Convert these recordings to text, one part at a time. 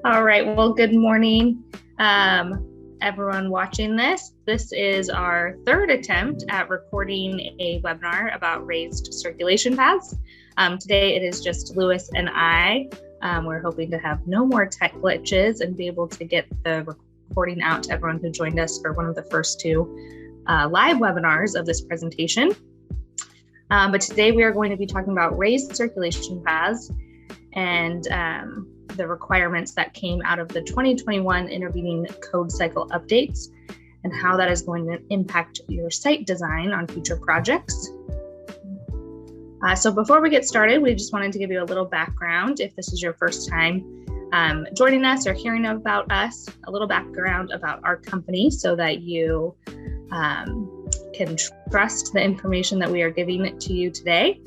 All right, well, good morning, everyone watching this. This is our third attempt at recording a webinar about raised circulation paths. Today it is just Lewis and I. We're hoping to have no more tech glitches and be able to get the recording out to everyone who joined us for one of the first two live webinars of this presentation. But today we are going to be talking about raised circulation paths and the requirements that came out of the 2021 intervening code cycle updates and how that is going to impact your site design on future projects. So before we get started, we just wanted to give you a little background if this is your first time joining us or hearing about us, a little background about our company so that you can trust the information that we are giving to you today.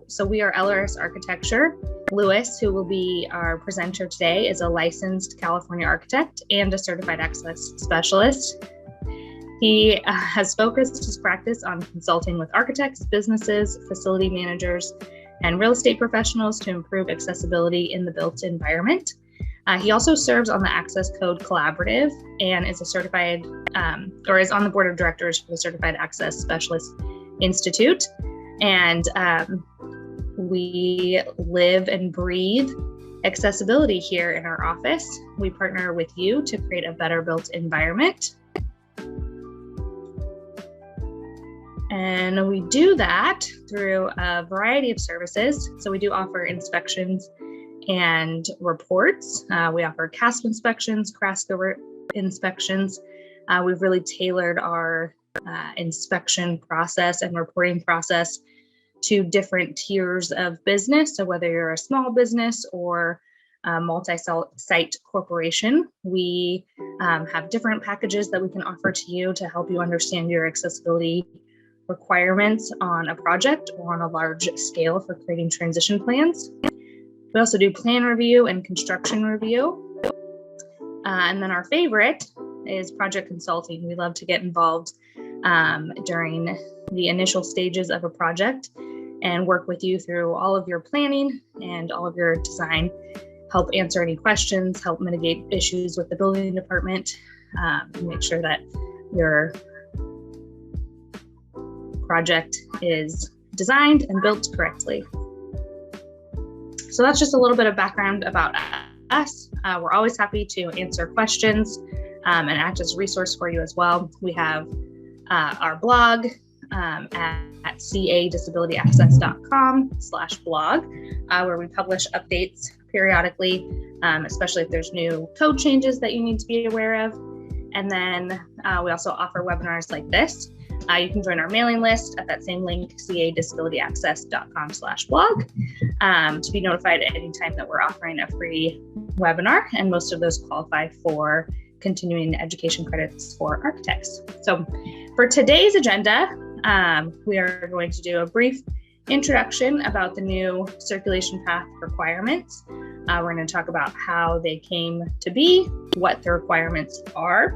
So we are LRS Architecture. Lewis, who will be our presenter today, is a licensed California architect and a certified access specialist. He has focused his practice on consulting with architects, businesses, facility managers, and real estate professionals to improve accessibility in the built environment. He also serves on the Access Code Collaborative and is a certified, or is on the board of directors for the Certified Access Specialist Institute. And we live and breathe accessibility here in our office. We partner with you to create a better built environment. And we do that through a variety of services. So we do offer inspections and reports. We offer CASP inspections, CRASCO inspections. We've really tailored our inspection process and reporting process to different tiers of business. So whether you're a small business or a multi-site corporation, we have different packages that we can offer to you to help you understand your accessibility requirements on a project or on a large scale for creating transition plans. We also do plan review and construction review. And then our favorite is project consulting. We love to get involved during the initial stages of a project and work with you through all of your planning and all of your design, help answer any questions, help mitigate issues with the building department, make sure that your project is designed and built correctly. So that's just a little bit of background about us. We're always happy to answer questions and act as a resource for you as well. We have our blog at cadisabilityaccess.com/blog, where we publish updates periodically, especially if there's new code changes that you need to be aware of. And then we also offer webinars like this. You can join our mailing list at that same link, cadisabilityaccess.com/blog, to be notified at any time that we're offering a free webinar. And most of those qualify for continuing education credits for architects. So for today's agenda, we are going to do a brief introduction about the new circulation path requirements. We're going to talk about how they came to be, what the requirements are,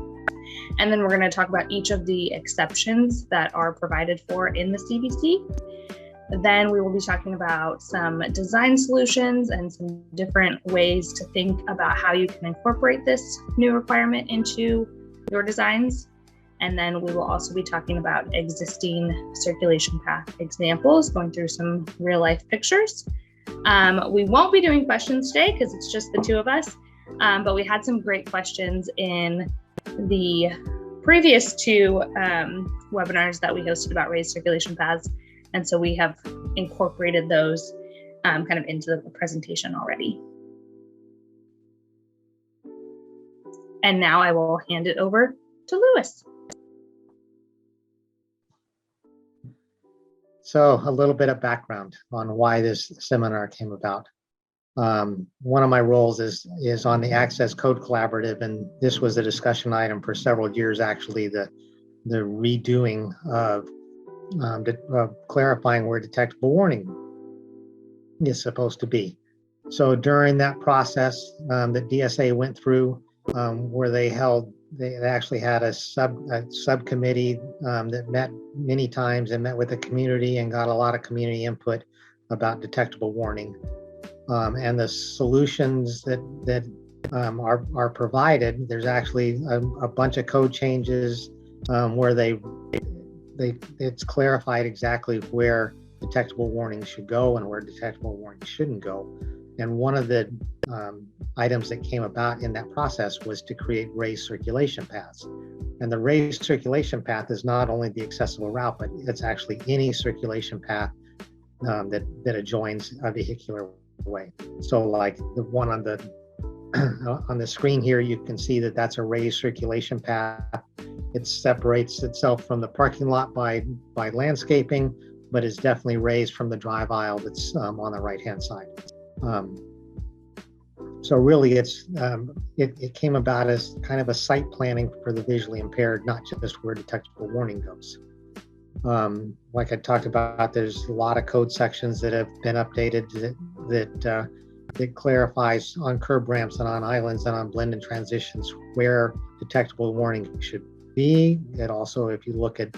and then we're going to talk about each of the exceptions that are provided for in the CBC. Then we will be talking about some design solutions and some different ways to think about how you can incorporate this new requirement into your designs. And then we will also be talking about existing circulation path examples, going through some real life pictures. We won't be doing questions today because it's just the two of us, but we had some great questions in the previous two webinars that we hosted about raised circulation paths. And so we have incorporated those kind of into the presentation already. And now I will hand it over to Lewis. So a little bit of background on why this seminar came about. One of my roles is on the Access Code Collaborative, and this was a discussion item for several years, actually, the redoing of clarifying where detectable warning is supposed to be. So during that process that DSA went through, where they actually had a subcommittee that met many times and met with the community and got a lot of community input about detectable warning. and the solutions that are provided. There's actually a bunch of code changes where it's clarified exactly where detectable warnings should go and where detectable warnings shouldn't go. And one of the items that came about in that process was to create raised circulation paths. And the raised circulation path is not only the accessible route, but it's actually any circulation path that adjoins a vehicular way. So like the one on the screen here, you can see that that's a raised circulation path. It separates itself from the parking lot by landscaping, but is definitely raised from the drive aisle that's on the right-hand side. So really, it came about as kind of a site planning for the visually impaired, not just where detectable warning goes. Like I talked about, there's a lot of code sections that have been updated that clarifies on curb ramps and on islands and on blended transitions where detectable warning should be. It also, if you look at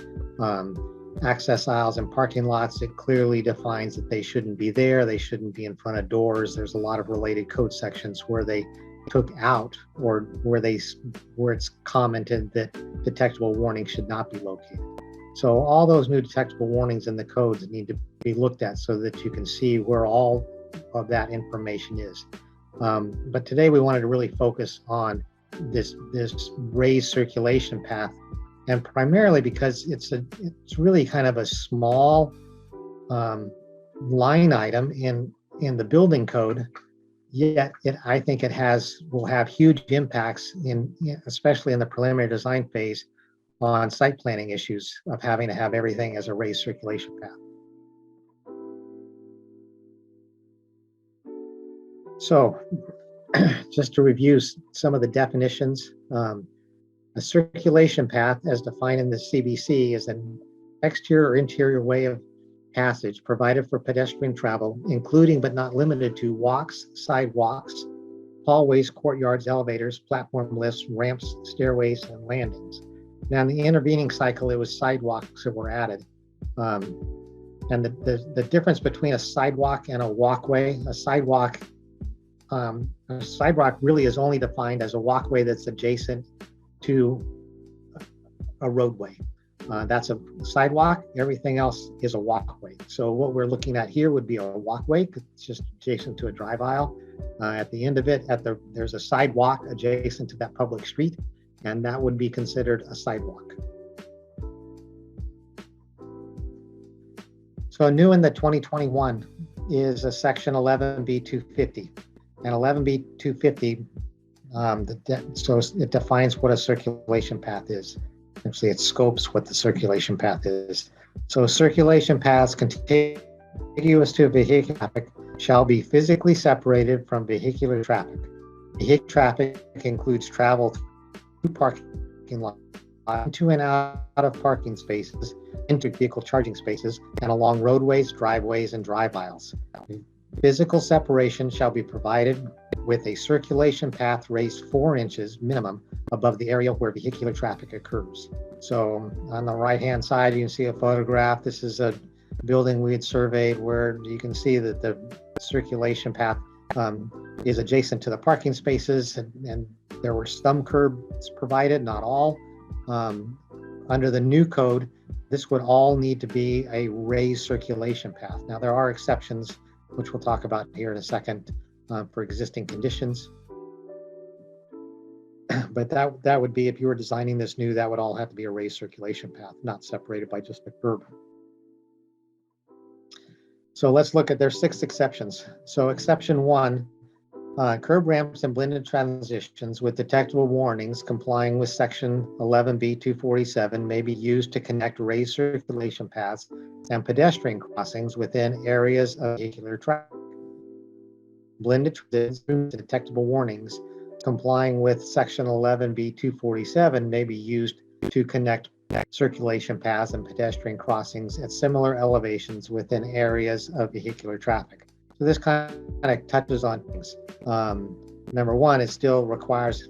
access aisles and parking lots, it clearly defines that they shouldn't be there. They shouldn't be in front of doors. There's a lot of related code sections where they took out or where it's commented that detectable warning should not be located. So all those new detectable warnings in the codes need to be looked at so that you can see where all of that information is. But today we wanted to really focus on this raised circulation path, and primarily because it's really kind of a small line item in the building code, yet I think it will have huge impacts especially in the preliminary design phase on site planning issues of having to have everything as a raised circulation path. So just to review some of the definitions, a circulation path as defined in the CBC is an exterior or interior way of passage provided for pedestrian travel, including but not limited to walks, sidewalks, hallways, courtyards, elevators, platform lifts, ramps, stairways, and landings. Now in the intervening cycle, it was sidewalks that were added. And the difference between a sidewalk and a walkway, a sidewalk really is only defined as a walkway that's adjacent to a roadway. That's a sidewalk. Everything else is a walkway. So what we're looking at here would be a walkway. It's just adjacent to a drive aisle. At the end of it, there's a sidewalk adjacent to that public street, and that would be considered a sidewalk. So new in the 2021 is a section 11B250. And 11B250, so it defines what a circulation path is. Actually, it scopes what the circulation path is. So circulation paths contiguous to vehicular traffic shall be physically separated from vehicular traffic. Vehicular traffic includes travel through parking lots, into and out of parking spaces, into vehicle charging spaces, and along roadways, driveways, and drive aisles. Physical separation shall be provided with a circulation path raised 4 inches minimum above the area where vehicular traffic occurs. So on the right-hand side, you can see a photograph. This is a building we had surveyed where you can see that the circulation path is adjacent to the parking spaces, and there were some curbs provided, not all. Under the new code, this would all need to be a raised circulation path. Now there are exceptions, which we'll talk about here in a second, for existing conditions. But that would be, if you were designing this new, that would all have to be a raised circulation path, not separated by just a curb. So let's look at their 6 exceptions. So exception 1, curb ramps and blended transitions with detectable warnings complying with section 11B247 may be used to connect raised circulation paths and pedestrian crossings within areas of vehicular traffic. Blended transitions and detectable warnings complying with section 11B247 may be used to connect circulation paths and pedestrian crossings at similar elevations within areas of vehicular traffic. So this kind of touches on things. Number one, it still requires,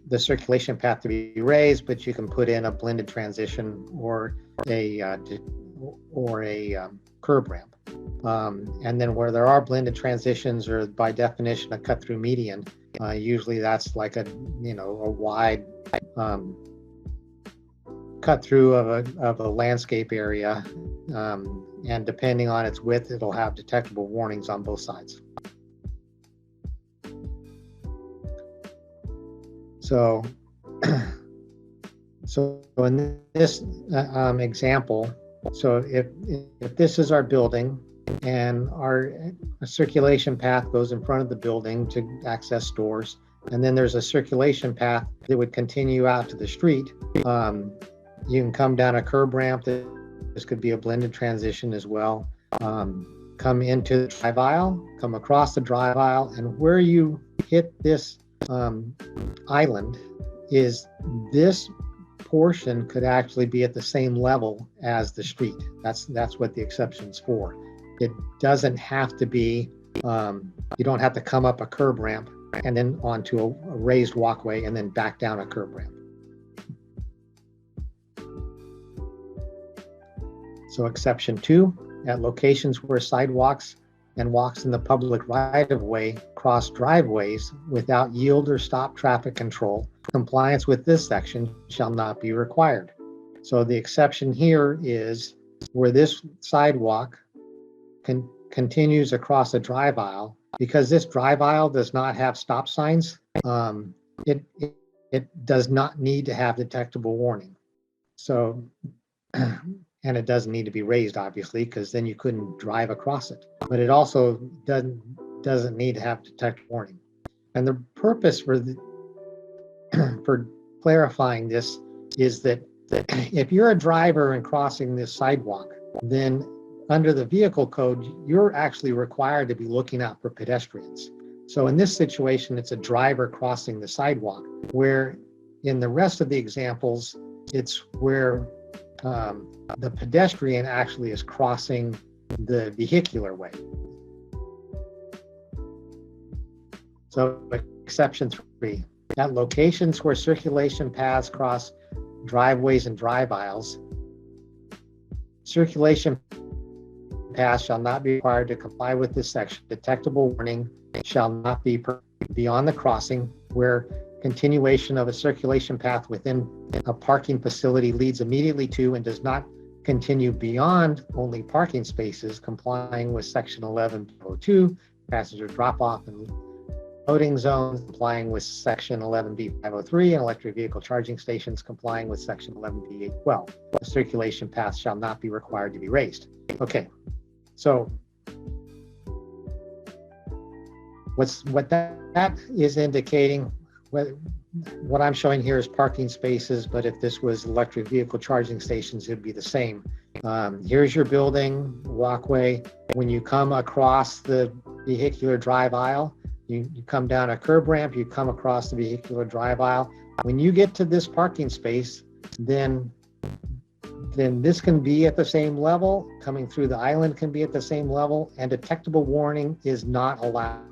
the circulation path to be raised, but you can put in a blended transition or a curb ramp. And then where there are blended transitions, or by definition a cut through median, usually that's like a wide cut through of a landscape area, and depending on its width, it'll have detectable warnings on both sides. So in this example, so if this is our building and our circulation path goes in front of the building to access stores, and then there's a circulation path that would continue out to the street, you can come down a curb ramp. This could be a blended transition as well. Come into the drive aisle, come across the drive aisle, and where you hit this island is this portion could actually be at the same level as the street. That's what the exception's for. It doesn't have to be, you don't have to come up a curb ramp and then onto a raised walkway and then back down a curb ramp. So exception 2, at locations where sidewalks and walks in the public right-of-way cross driveways without yield or stop traffic control, compliance with this section shall not be required. So the exception here is where this sidewalk continues across a drive aisle. Because this drive aisle does not have stop signs, it does not need to have detectable warning. So, and it doesn't need to be raised, obviously, because then you couldn't drive across it. But it also doesn't need to have detectable warning. And the purpose for clarifying this is that if you're a driver and crossing this sidewalk, then under the vehicle code, you're actually required to be looking out for pedestrians. So in this situation, it's a driver crossing the sidewalk, where in the rest of the examples, it's where the pedestrian actually is crossing the vehicular way. So exception 3, at locations where circulation paths cross driveways and drive aisles, circulation paths shall not be required to comply with this section. Detectable warning shall not be beyond the crossing where continuation of a circulation path within a parking facility leads immediately to and does not continue beyond only parking spaces, complying with section 11.02, passenger drop-off and loading zones, complying with section 11B503, and electric vehicle charging stations, complying with section 11B812. The circulation path shall not be required to be raised. Okay, so what that is indicating, what I'm showing here is parking spaces, but if this was electric vehicle charging stations, it'd be the same. Here's your building, walkway. When you come across the vehicular drive aisle, you come down a curb ramp, you come across the vehicular drive aisle. When you get to this parking space, then this can be at the same level, coming through the island can be at the same level, and detectable warning is not allowed.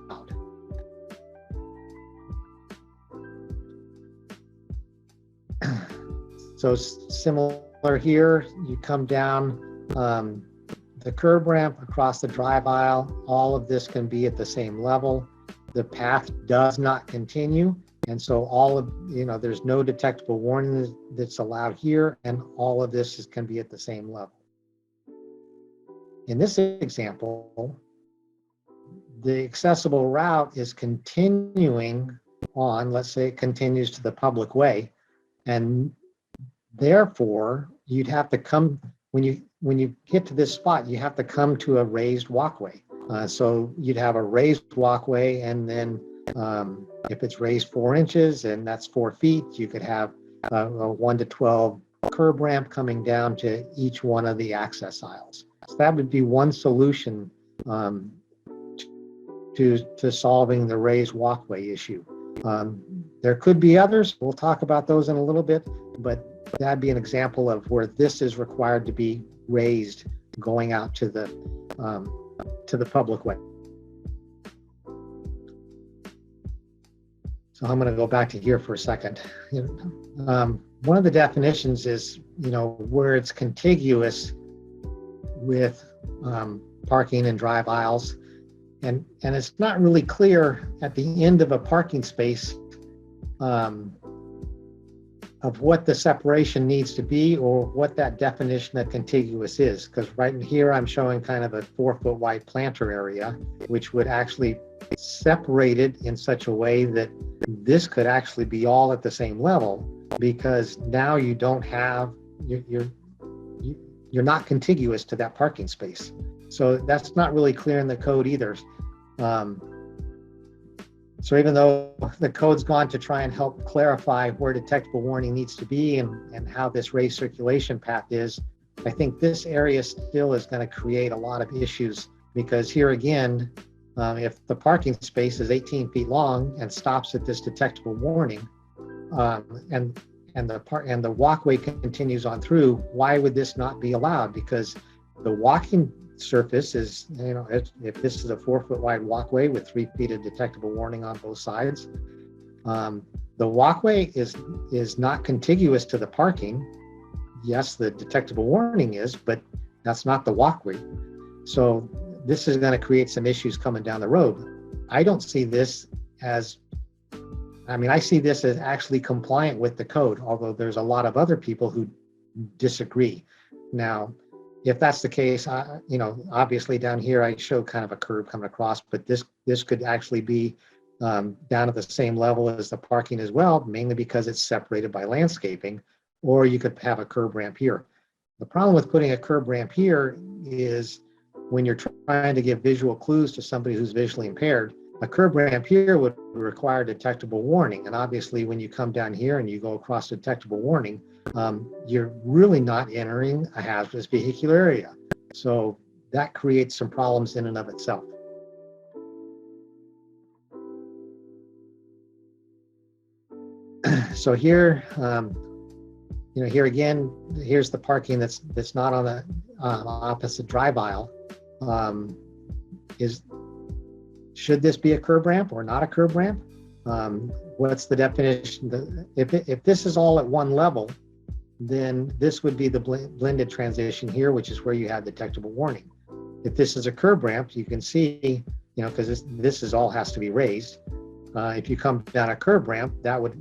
So similar here, you come down the curb ramp across the drive aisle, all of this can be at the same level. The path does not continue. And so all of, there's no detectable warning that's allowed here, and all of this can be at the same level. In this example, the accessible route is continuing on, let's say it continues to the public way, and therefore you'd have to come, when you get to this spot, you have to come to a raised walkway. So you'd have a raised walkway, and then if it's raised 4 inches and that's 4 feet, you could have a 1 to 12 curb ramp coming down to each one of the access aisles. So that would be one solution to solving the raised walkway issue. There could be others. We'll talk about those in a little bit, but that'd be an example of where this is required to be raised going out to the public way. So I'm going to go back to here for a second. One of the definitions is, where it's contiguous with parking and drive aisles. And it's not really clear at the end of a parking space of what the separation needs to be or what that definition of contiguous is. Because right in here, I'm showing kind of a 4-foot wide planter area, which would actually separate it in such a way that this could actually be all at the same level, because now you don't have, you're not contiguous to that parking space. So that's not really clear in the code either. So even though the code's gone to try and help clarify where detectable warning needs to be and how this raised circulation path is, I think this area still is going to create a lot of issues, because here again, if the parking space is 18 feet long and stops at this detectable warning, and the walkway continues on through, why would this not be allowed? Because the walking surface is, if this is a 4-foot wide walkway with 3 feet of detectable warning on both sides, the walkway is not contiguous to the parking. Yes, the detectable warning is, but that's not the walkway. So this is going to create some issues coming down the road. I don't see this as, I see this as actually compliant with the code, although there's a lot of other people who disagree. Now, if that's the case, obviously down here I show kind of a curve coming across, but this could actually be down at the same level as the parking as well, mainly because it's separated by landscaping, or you could have a curb ramp here. The problem with putting a curb ramp here is when you're trying to give visual clues to somebody who's visually impaired, a curb ramp here would require detectable warning. And obviously when you come down here and you go across detectable warning, you're really not entering a hazardous vehicular area. So that creates some problems in and of itself. So here, here again, here's the parking that's not on the opposite drive aisle. Should this be a curb ramp or not a curb ramp? What's the definition? If this is all at one level, then this would be the blended transition here, which is where you have detectable warning. If this is a curb ramp, you can see, because this is all has to be raised. If you come down a curb ramp, that would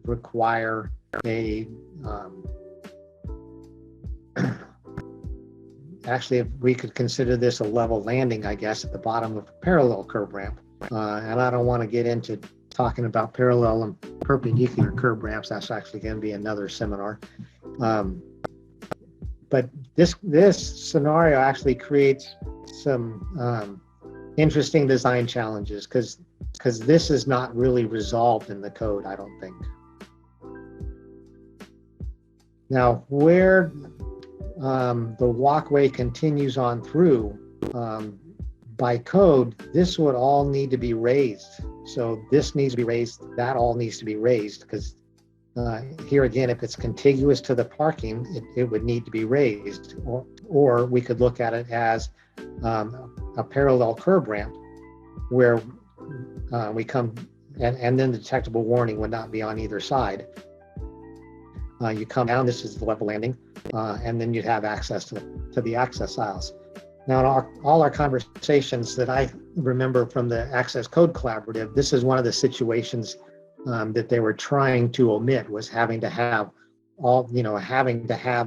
require a actually, if we could consider this a level landing, I guess, at the bottom of a parallel curb ramp. And I don't want to get into talking about parallel and perpendicular curb ramps. That's actually going to be another seminar. But this scenario actually creates some interesting design challenges because this is not really resolved in the code, I don't think. Now, where the walkway continues on through, by code, this would all need to be raised. So this needs to be raised, that all needs to be raised, because here again, if it's contiguous to the parking, it would need to be raised. Or we could look at it as a parallel curb ramp where we come, and then the detectable warning would not be on either side. You come down, this is the level landing, and then you'd have access to the access aisles. Now, in all our conversations that I remember from the Access Code Collaborative, this is one of the situations that they were trying to omit, was having to have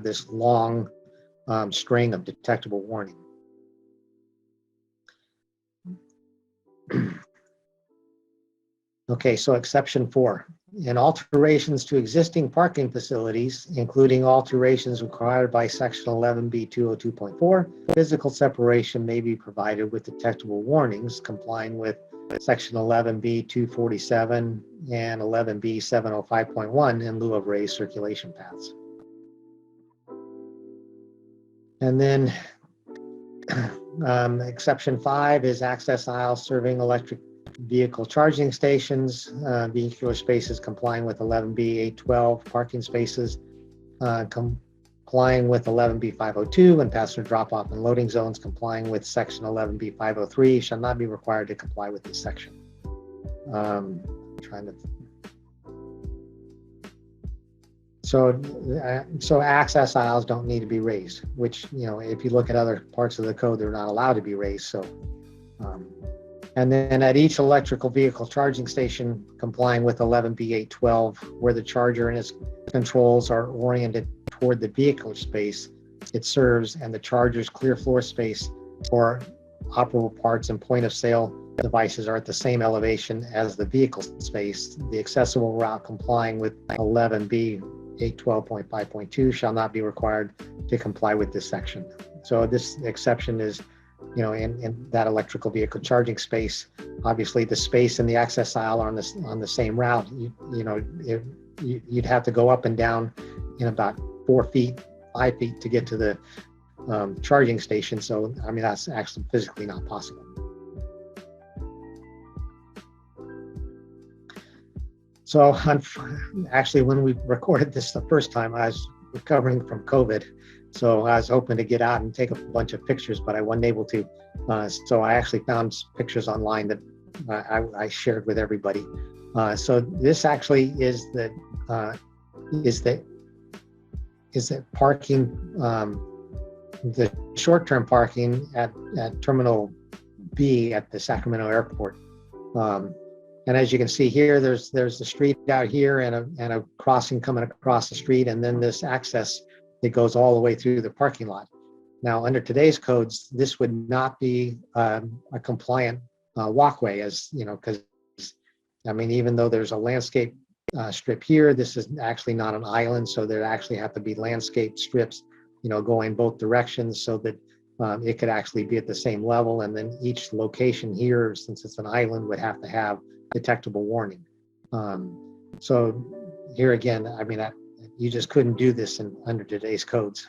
this long string of detectable warning. Okay, so exception 4. In alterations to existing parking facilities, including alterations required by section 11B 202.4, physical separation may be provided with detectable warnings complying with section 11B 247 and 11B 705.1 in lieu of raised circulation paths. And then exception 5 is access aisles serving electric vehicle charging stations, vehicular spaces complying with 11B 812, parking spaces complying with 11B 502, and passenger drop-off and loading zones complying with section 11B 503 shall not be required to comply with this section. So access aisles don't need to be raised, which, if you look at other parts of the code, they're not allowed to be raised. So, and then at each electrical vehicle charging station complying with 11B812, where the charger and its controls are oriented toward the vehicle space it serves, and the charger's clear floor space or operable parts and point of sale devices are at the same elevation as the vehicle space, the accessible route complying with 11B812.5.2 shall not be required to comply with this section. So this exception is, in that electrical vehicle charging space. Obviously, the space and the access aisle are on the same route. You'd have to go up and down in about 4 feet, 5 feet to get to the charging station. So, that's actually physically not possible. So actually, when we recorded this the first time, I was recovering from COVID. So I was hoping to get out and take a bunch of pictures, but I wasn't able to. So I actually found pictures online that I shared with everybody. So this actually is the parking, the short-term parking at Terminal B at the Sacramento Airport. And as you can see here, there's the street out here and a crossing coming across the street, and then this access that goes all the way through the parking lot. Now, under today's codes, this would not be a compliant walkway, because even though there's a landscape strip here, this is actually not an island, so there actually have to be landscape strips, going both directions so that it could actually be at the same level. And then each location here, since it's an island, would have to have detectable warning. So here again, you just couldn't do this under today's codes.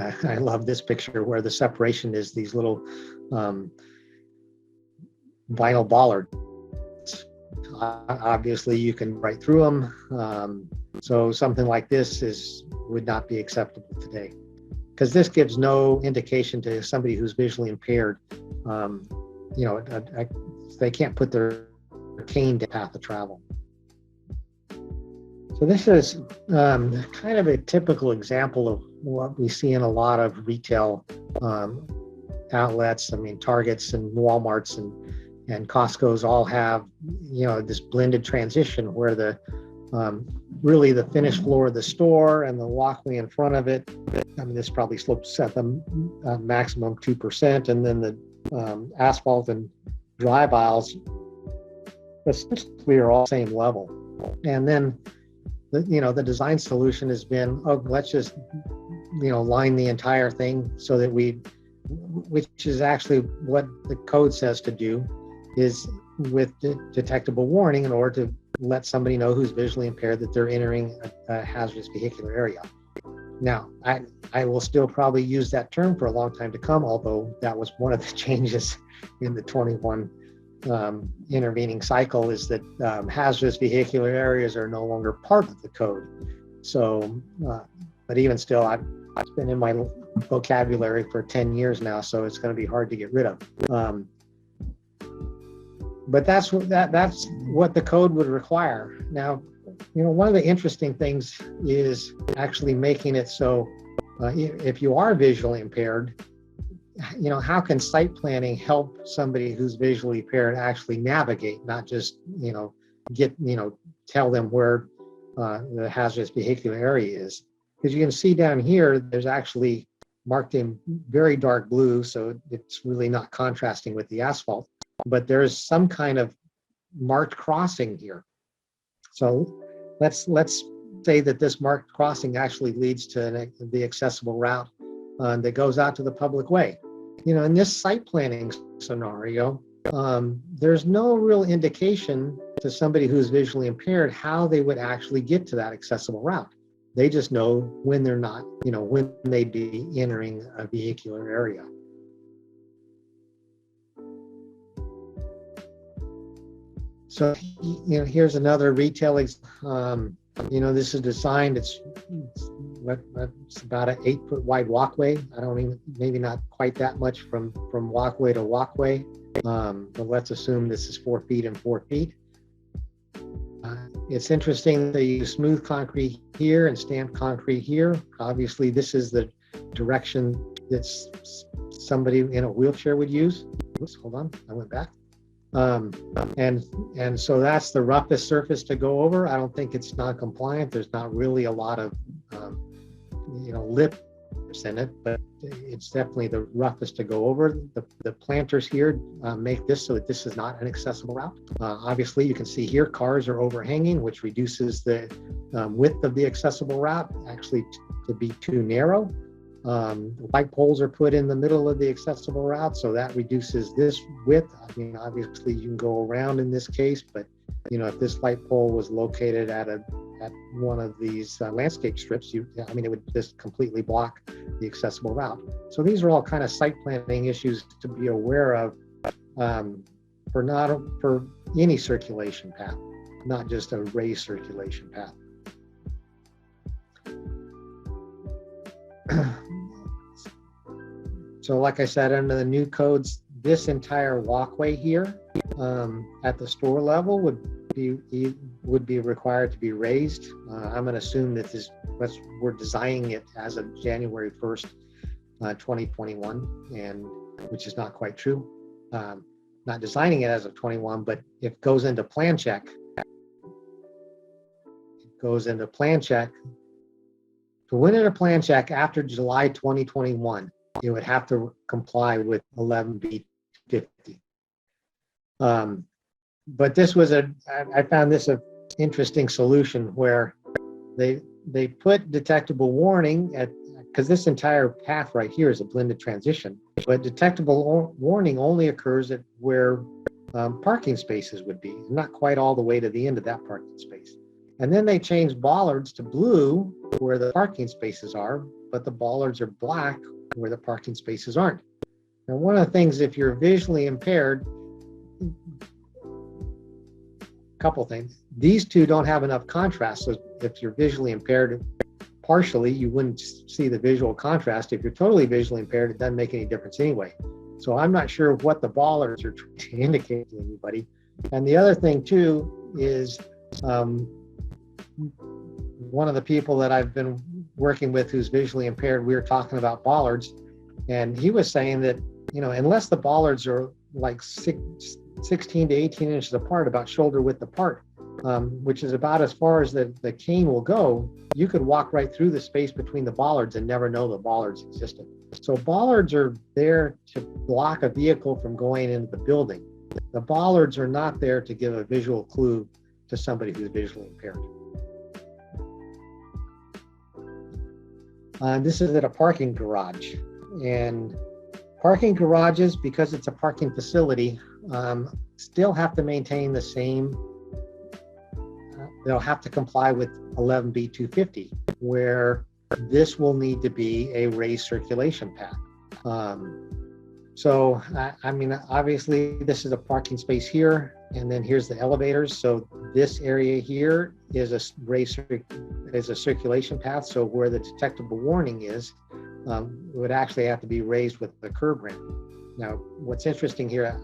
I love this picture where the separation is these little vinyl bollards. Obviously, you can write through them. So something like this would not be acceptable today, because this gives no indication to somebody who's visually impaired. They can't put their cane down path of travel. So this is kind of a typical example of what we see in a lot of retail outlets. Targets and Walmarts and Costco's all have, this blended transition where the really the finished floor of the store and the walkway in front of it, this probably slopes at the maximum 2%, and then the asphalt and drive aisles essentially are all same level. And then the design solution has been, let's just, line the entire thing so that which is actually what the code says to do, is with detectable warning in order to let somebody know who's visually impaired that they're entering a hazardous vehicular area. Now, I will still probably use that term for a long time to come, although that was one of the changes in the 21 intervening cycle, is that hazardous vehicular areas are no longer part of the code. So, but even still, it's been in my vocabulary for 10 years now, so it's going to be hard to get rid of. But that's what the code would require. Now, one of the interesting things is actually making it so if you are visually impaired, how can site planning help somebody who's visually impaired actually navigate, not just, tell them where the hazardous vehicular area is? Because you can see down here, there's actually marked in very dark blue, so it's really not contrasting with the asphalt, but there's some kind of marked crossing here. So let's say that this marked crossing actually leads to the accessible route that goes out to the public way. In this site planning scenario, there's no real indication to somebody who's visually impaired how they would actually get to that accessible route. They just know when they're not, when they'd be entering a vehicular area. So, here's another retail, this is designed, it's about an 8-foot wide walkway. Maybe not quite that much from walkway to walkway, but let's assume this is 4 feet and 4 feet. It's interesting that they use smooth concrete here and stamped concrete here. Obviously, this is the direction that somebody in a wheelchair would use. Oops, hold on, I went back. And so that's the roughest surface to go over. I don't think it's non-compliant. There's not really a lot of lips in it, but it's definitely the roughest to go over. The planters here make this so that this is not an accessible route. Obviously, you can see here cars are overhanging, which reduces the width of the accessible route actually to be too narrow. Light poles are put in the middle of the accessible route, so that reduces this width. I mean, obviously you can go around in this case, but if this light pole was located at one of these landscape strips, it would just completely block the accessible route. So these are all kind of site planning issues to be aware of for any circulation path, not just a raised circulation path. So like I said, under the new codes, this entire walkway here at the store level would be required to be raised. I'm going to assume that we're designing it as of January 1st, 2021, and which is not quite true. Not designing it as of 21, but if it goes into plan check, to win in a plan check after July 2021, you would have to comply with 11B50. But this was I found this an interesting solution where they put detectable warning because this entire path right here is a blended transition, but detectable warning only occurs at where parking spaces would be, not quite all the way to the end of that parking space. And then they changed bollards to blue where the parking spaces are, but the bollards are black where the parking spaces aren't. Now, one of the things, if you're visually impaired, couple things, these two don't have enough contrast. So if you're visually impaired partially, you wouldn't see the visual contrast. If you're totally visually impaired, it doesn't make any difference anyway. So I'm not sure what the bollards are trying to indicate to anybody. And the other thing too is one of the people that I've been working with who's visually impaired, we were talking about bollards, and he was saying that, unless the bollards are like 16 to 18 inches apart, about shoulder width apart, which is about as far as the cane will go, you could walk right through the space between the bollards and never know the bollards existed. So bollards are there to block a vehicle from going into the building. The bollards are not there to give a visual clue to somebody who's visually impaired. This is at a parking garage, and parking garages, because it's a parking facility, still have to maintain the same, they'll have to comply with 11B250, where this will need to be a raised circulation path. So, obviously this is a parking space here, and then here's the elevators. So this area here is a circulation path. So where the detectable warning is, would actually have to be raised with the curb ramp. Now, what's interesting here,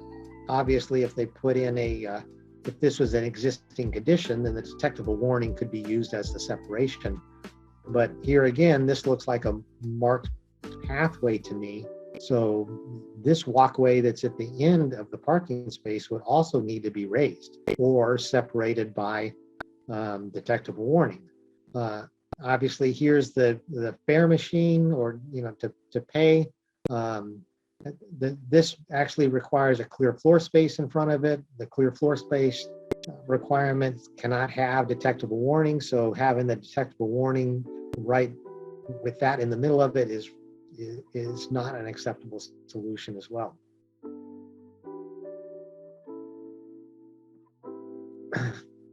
obviously, if they put in if this was an existing condition, then the detectable warning could be used as the separation. But here again, this looks like a marked pathway to me. So this walkway that's at the end of the parking space would also need to be raised or separated by detectable warning. Obviously, here's the fare machine, or to pay. This actually requires a clear floor space in front of it. The clear floor space requirements cannot have detectable warning, so having the detectable warning right with that in the middle of it is not an acceptable solution as well.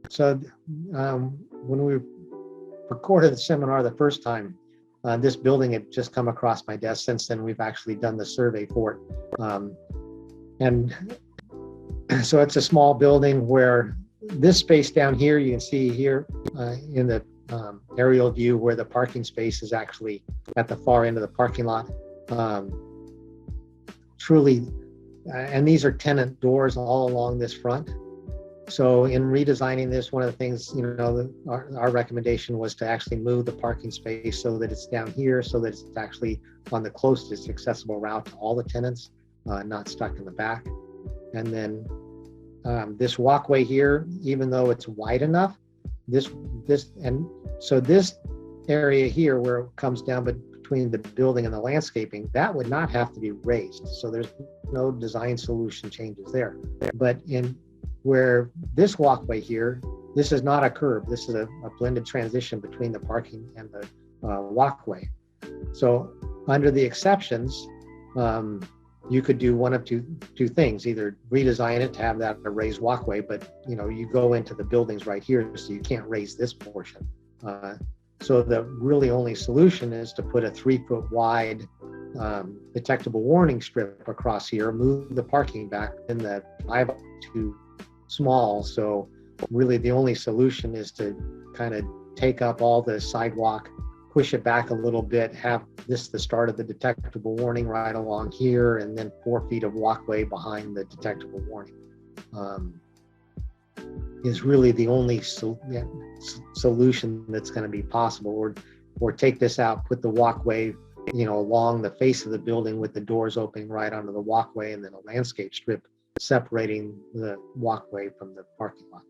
So when we recorded the seminar the first time, this building had just come across my desk. Since then, we've actually done the survey for it. And so it's a small building where this space down here, you can see here in the aerial view where the parking space is actually at the far end of the parking lot. Truly, and these are tenant doors all along this front. So in redesigning this, one of the things, our recommendation was to actually move the parking space so that it's down here, so that it's actually on the closest accessible route to all the tenants, not stuck in the back. And then this walkway here, even though it's wide enough, this area here where it comes down between the building and the landscaping, that would not have to be raised. So there's no design solution changes there. But in where this walkway here, this is not a curb. This is a blended transition between the parking and the walkway. So under the exceptions, you could do one of two things: either redesign it to have that a raised walkway, but you go into the buildings right here, so you can't raise this portion. So the really only solution is to put a 3-foot wide detectable warning strip across here, move the parking back, and the drive too small. So really the only solution is to kind of take up all the sidewalk, push it back a little bit, have this the start of the detectable warning right along here, and then 4 feet of walkway behind the detectable warning. Is really the only solution that's going to be possible. Or take this out, put the walkway along the face of the building with the doors opening right onto the walkway, and then a landscape strip separating the walkway from the parking lot.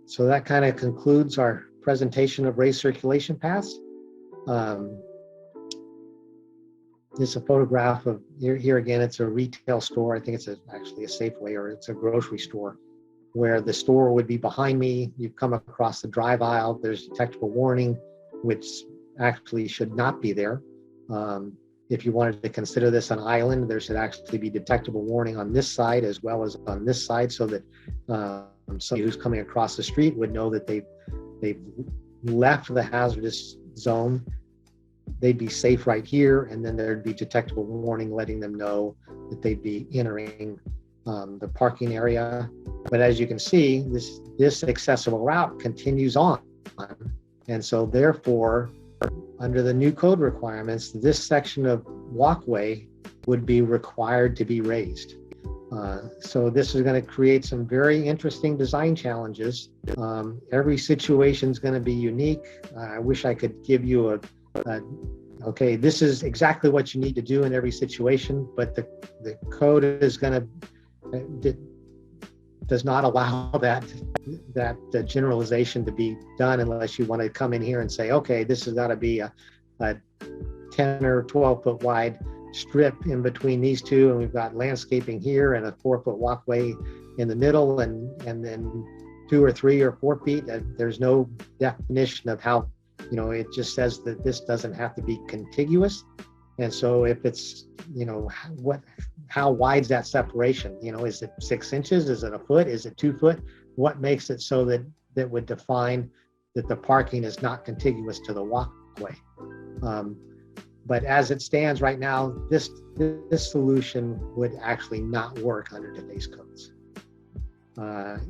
So that kind of concludes our presentation of raised circulation paths. This is a photograph of here again. It's a retail store. I think it's actually a Safeway, or it's a grocery store, where the store would be behind me. You come across the drive aisle. There's detectable warning, which actually should not be there. If you wanted to consider this an island, there should actually be detectable warning on this side as well as on this side, so that somebody who's coming across the street would know that they've left the hazardous zone. They'd be safe right here, and then there'd be detectable warning letting them know that they'd be entering the parking area. But as you can see, this accessible route continues on, and so therefore, under the new code requirements, this section of walkway would be required to be raised. So this is going to create some very interesting design challenges. Every situation is going to be unique. I wish I could give you okay, this is exactly what you need to do in every situation, but the code is going to does not allow that generalization to be done, unless you want to come in here and say, okay, this has got to be a 10 or 12 foot wide strip in between these two, and we've got landscaping here and a 4-foot walkway in the middle, and then 2 or 3 or 4 feet. There's no definition of how, it just says that this doesn't have to be contiguous. And so if it's, how wide's that separation? Is it 6 inches? Is it a foot? Is it 2 foot? What makes it so that would define that the parking is not contiguous to the walkway? But as it stands right now, this solution would actually not work under today's codes.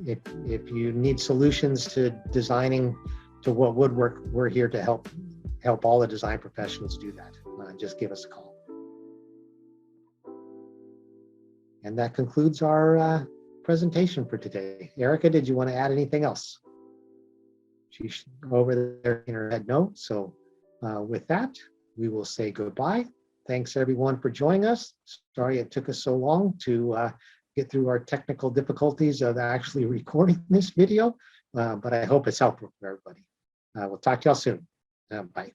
If you need solutions to designing to what would work, we're here to help all the design professionals do that. Just give us a call. And that concludes our presentation for today. Erica, did you want to add anything else? She's over there in her head no. So with that, we will say goodbye. Thanks everyone for joining us. Sorry it took us so long to get through our technical difficulties of actually recording this video, but I hope it's helpful for everybody. We'll talk to y'all soon. Bye.